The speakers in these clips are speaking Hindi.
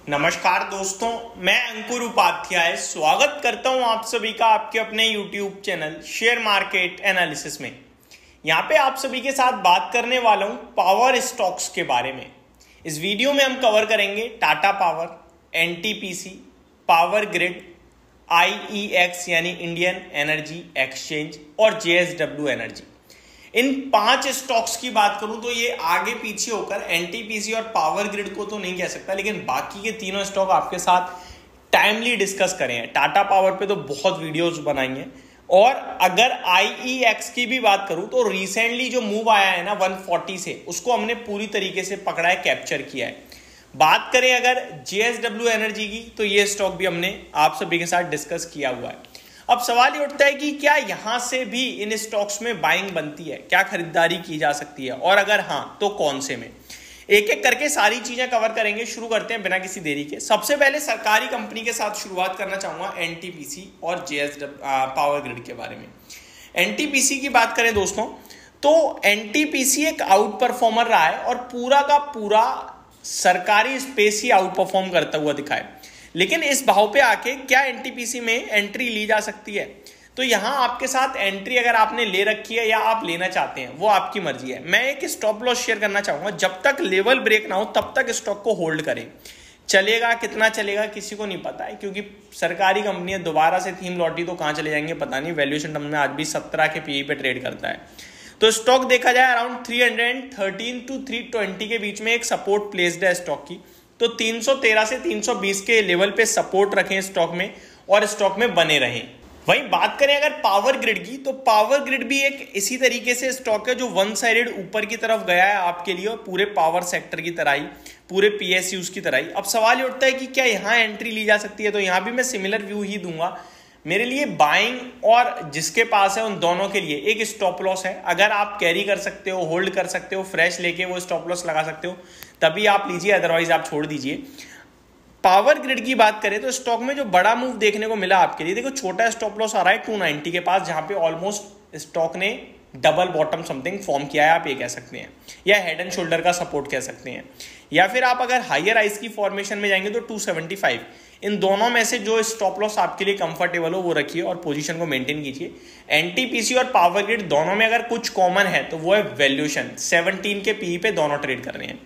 नमस्कार दोस्तों, मैं अंकुर उपाध्याय स्वागत करता हूं आप सभी का आपके अपने YouTube channel share market analysis में। यहां पे आप सभी के साथ बात करने वाला हूं पावर स्टॉक्स के बारे में। इस वीडियो में हम कवर करेंगे Tata power, NTPC, power grid, IEX यानी इंडियन एनर्जी एक्सचेंज और JSW एनर्जी। इन 5 स्टॉक्स की बात करूं तो ये आगे पीछे होकर एनटीपीसी और पावर ग्रिड को तो नहीं कह सकता, लेकिन बाकी के तीनों स्टॉक आपके साथ टाइमली डिस्कस करें हैं। टाटा पावर पे तो बहुत वीडियोस बनाएंगे। और अगर IEX की भी बात करूं तो रिसेंटली जो मूव आया है ना 140 से, उसको हमने पूरी तरीके से पकड़ा है, कैप्चर किया है। बात करें अगर JSW एनर्जी की तो ये स्टॉक भी हमने आप सभी के साथ डिस्कस किया हुआ है। अब सवाल ये उठता है कि क्या यहां से भी इन स्टॉक्स में बाइंग बनती है, क्या खरीदारी की जा सकती है, और अगर हां तो कौन से में। एक एक करके सारी चीजें कवर करेंगे। शुरू करते हैं बिना किसी देरी के। सबसे पहले सरकारी कंपनी के साथ शुरुआत करना चाहूंगा, एनटीपीसी और JSW पावर ग्रिड के बारे में। एनटीपीसी की बात करें दोस्तों तो एनटीपीसी एक आउट परफॉर्मर रहा है और पूरा का पूरा सरकारी स्पेस ही आउट परफॉर्म करता हुआ दिखा है। लेकिन इस भाव पे आके क्या एनटीपीसी में एंट्री ली जा सकती है? तो यहां आपके साथ एंट्री अगर आपने ले रखी है या आप लेना चाहते हैं वो आपकी मर्जी है। मैं एक स्टॉप लॉस शेयर करना चाहूंगा, जब तक लेवल ब्रेक ना हो तब तक स्टॉक को होल्ड करें। चलेगा कितना चलेगा किसी को नहीं पता है, क्योंकि सरकारी कंपनी दोबारा से थीम लौटी तो कहां चले जाएंगे पता नहीं। वैल्यूएशन टर्म में आज भी 17 के पीई पे ट्रेड करता है। तो स्टॉक देखा जाए अराउंड 313 to 320 के बीच में एक सपोर्ट प्लेस्ड है स्टॉक की। तो 313 से 320 के लेवल पे सपोर्ट रखें स्टॉक में और स्टॉक में बने रहें। वहीं बात करें अगर पावर ग्रिड की तो पावर ग्रिड भी एक इसी तरीके से स्टॉक है जो वन साइडेड ऊपर की तरफ गया है आपके लिए, और पूरे पावर सेक्टर की तरह ही, पूरे PSUs की तरह ही। अब सवाल ये उठता है कि क्या यहां एंट्री ली जा सकती है? तो यहां भी मैं सिमिलर व्यू ही दूंगा। मेरे लिए बाइंग और जिसके पास है उन दोनों के लिए एक स्टॉप लॉस है। अगर आप कैरी कर सकते हो, होल्ड कर सकते हो, फ्रेश लेके वो स्टॉप लॉस लगा सकते हो तभी आप लीजिए, अदरवाइज आप छोड़ दीजिए। पावर ग्रिड की बात करें तो स्टॉक में जो बड़ा मूव देखने को मिला आपके लिए, देखो छोटा स्टॉप लॉस आ रहा है 290 के पास, जहां पे ऑलमोस्ट स्टॉक ने डबल बॉटम समथिंग फॉर्म किया है, आप ये कह सकते हैं, या हेड एंड शोल्डर का सपोर्ट कह सकते हैं। या फिर आप अगर हायर आइस की फॉर्मेशन में जाएंगे तो 275। इन दोनों में से जो स्टॉप लॉस आपके लिए कंफर्टेबल हो वो रखिए और पोजीशन को मेंटेन कीजिए। एनटीपीसी और पावर ग्रिड दोनों में अगर कुछ कॉमन है तो वो है वैल्यूएशन। 17 के पीई पे दोनों ट्रेड कर रहे हैं।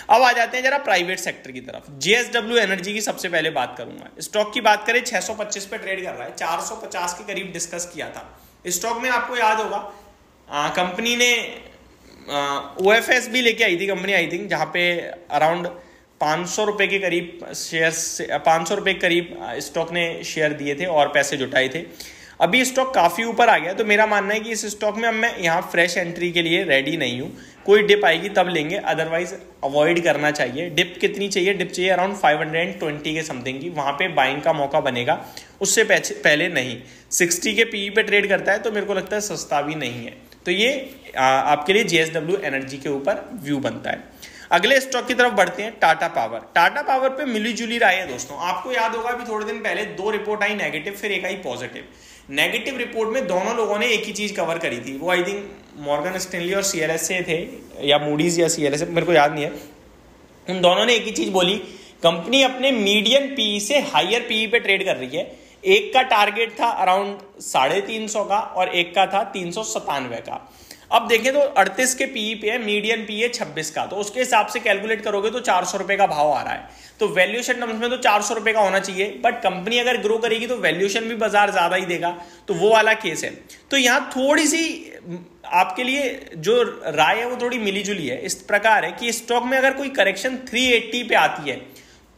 अब आ जाते हैं जरा प्राइवेट सेक्टर की तरफ। JSW एनर्जी की सबसे पहले बात करूंगा। स्टॉक की बात करें 625 पे ट्रेड कर रहा है, 450 के करीब डिस्कस किया था स्टॉक में। आपको याद होगा कंपनी ने OFS भी लेके आई थी कंपनी, आई थिंक, जहां पे अराउंड 500 रुपए के करीब शेयर, 500 रुपए के करीब स्टॉक ने शेयर दिए थे और पैसे जुटाए थे। अभी स्टॉक काफी ऊपर आ गया, तो मेरा मानना है कि इस स्टॉक में अब मैं यहाँ फ्रेश एंट्री के लिए रेडी नहीं हूँ। कोई डिप आएगी तब लेंगे, अदरवाइज अवॉइड करना चाहिए। डिप कितनी चाहिए? डिप चाहिए अराउंड 520 के समथिंग की, वहां पे बाइंग का मौका बनेगा, उससे पहले नहीं। 60 के पीई पे ट्रेड करता है तो मेरे को लगता है सस्ता भी नहीं है। तो ये आपके लिए JSW एनर्जी के ऊपर व्यू बनता है। अगले स्टॉक की तरफ बढ़ते हैं, टाटा पावर। टाटा पावर पे मिली जुली राय है दोस्तों। आपको याद होगा अभी थोड़े दिन पहले 2 रिपोर्ट आई नेगेटिव, फिर एक आई पॉजिटिव। नेगेटिव रिपोर्ट में दोनों लोगों ने एक ही चीज कवर करी थी, वो आई थिंक मॉर्गन स्टैनली और CLS थे, या मूडीज या CLS, मेरे को याद नहीं है। उन दोनों ने एक ही चीज बोली, कंपनी अपने मीडियम पीई से हायर पीई पे ट्रेड कर रही है। एक का टारगेट था अराउंड 350 का और एक का था 397 का। अब देखें तो 38 के पीई पे है, मीडियन पीई है 26 का, तो उसके हिसाब से कैलकुलेट करोगे तो 400 रुपए का भाव आ रहा है। तो वैल्यूएशन टर्म्स में तो 400 रुपए का होना चाहिए, बट कंपनी अगर ग्रो करेगी तो वैल्यूएशन भी बाजार ज्यादा ही देगा, तो वो वाला केस है। तो यहां थोड़ी सी आपके लिए जो राय है वो थोड़ी मिली जुली है। इस प्रकार है कि स्टॉक में अगर कोई करेक्शन 380 पे आती है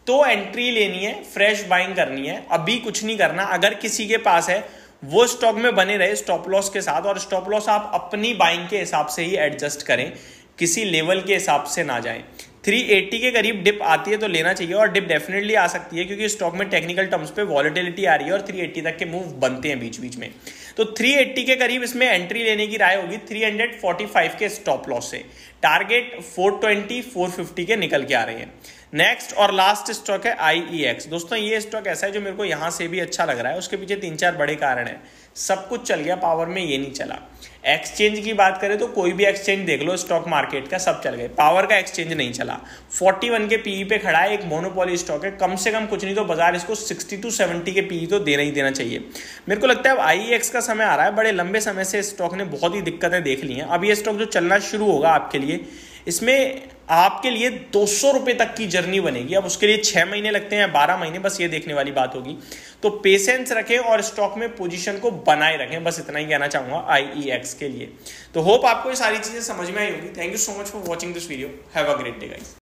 तो एंट्री लेनी है, फ्रेश बाइंग करनी है, अभी कुछ नहीं करना। अगर किसी के पास है वो स्टॉक में बने रहे स्टॉप लॉस के साथ, और स्टॉप लॉस आप अपनी बाइंग के हिसाब से ही एडजस्ट करें, किसी लेवल के हिसाब से ना जाएं। 380 के करीब डिप आती है तो लेना चाहिए, और डिप डेफिनेटली आ सकती है क्योंकि स्टॉक में टेक्निकल टर्म्स पे वॉलेटिलिटी आ रही है और 380 तक के मूव बनते हैं बीच बीच में। तो 380 के करीब इसमें एंट्री लेने की राय होगी 345 के स्टॉप लॉस से। टारगेट 420 450 के निकल के आ रहे हैं। नेक्स्ट और लास्ट स्टॉक है IEX। दोस्तों ये स्टॉक ऐसा है जो मेरे को यहां से भी अच्छा लग रहा है, उसके पीछे 3-4 बड़े कारण है। सब कुछ चल गया, पावर में ये नहीं चला। एक्सचेंज की बात करें तो कोई भी एक्सचेंज देख लो स्टॉक मार्केट का, सब चल गए, पावर का एक्सचेंज नहीं चला। 41 के पीई पे खड़ा है, एक मोनोपोली स्टॉक है, कम से कम कुछ नहीं तो बाजार इसको 60-70 के पीई तो देना ही देना चाहिए। मेरे को लगता है अब IEX का समय आ रहा है। बड़े लंबे समय से स्टॉक ने बहुत ही दिक्कतें देख ली हैं। अब ये स्टॉक जो चलना शुरू होगा आपके लिए, इसमें आपके लिए 200 रुपए तक की जर्नी बनेगी। अब उसके लिए 6 महीने लगते हैं, 12 महीने, बस ये देखने वाली बात होगी। तो पेशेंस रखें और स्टॉक में पोजीशन को बनाए रखें, बस इतना ही कहना चाहूंगा IEX के लिए। तो होप आपको ये सारी चीजें समझ में आई होगी। Thank you so much for watching this video. Have a great day guys.